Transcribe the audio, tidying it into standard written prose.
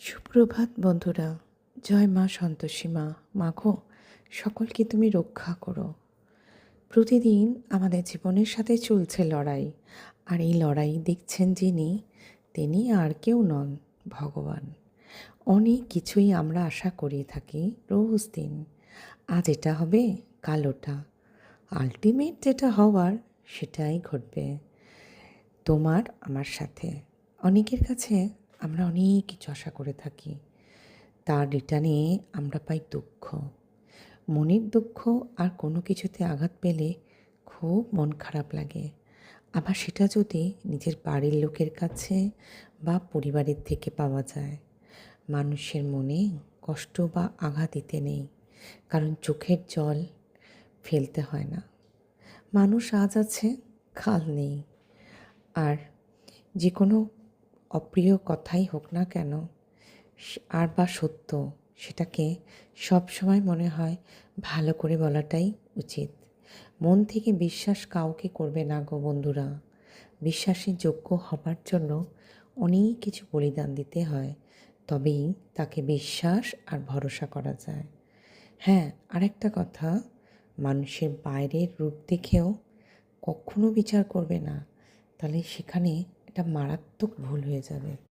সুপ্রভাত বন্ধুরা। জয় মা সন্তোষী মা। মাগো, সকলকে তুমি রক্ষা করো। প্রতিদিন আমাদের জীবনের সাথে চলছে লড়াই, আর এই লড়াই দেখছেন যিনি, তিনি আর কেউ নন, ভগবান। অনেক কিছুই আমরা আশা করে থাকি রোজ দিন। আজ এটা হবে, কাল ওটা। আলটিমেট যেটা হওয়ার সেটাই ঘটবে তোমার আমার সাথে। অনেকের কাছে আমরা অনেক কিছু আশা করে থাকি, তার রিটার্নে আমরা পাই দুঃখ। মনের দুঃখ, আর কোনো কিছুতে আঘাত পেলে খুব মন খারাপ লাগে। আবার সেটা যদি নিজের বাড়ির লোকের কাছে বা পরিবারের থেকে পাওয়া যায়, মানুষের মনে কষ্ট বা আঘাত দিতে নেই, কারণ চোখের জল ফেলতে হয় না। মানুষ আজ আছে, কাল নেই। আর যে কোনো অপ্রিয় কথাই হোক না কেন, আর বা সত্য, সেটাকে সব সময় মনে হয় ভালো করে বলাটাই উচিত। মন থেকে বিশ্বাস কাউকে করবে না গো বন্ধুরা। বিশ্বাসের যোগ্য হবার জন্য অনেক কিছু বলিদান দিতে হয়, তবেই তাকে বিশ্বাস আর ভরসা করা যায়। হ্যাঁ, আরেকটা কথা, মানুষের বাইরের রূপ দেখেও কখনো বিচার করবে না, তাহলে সেখানে একটা মারাত্মক ভুল হয়ে যাবে।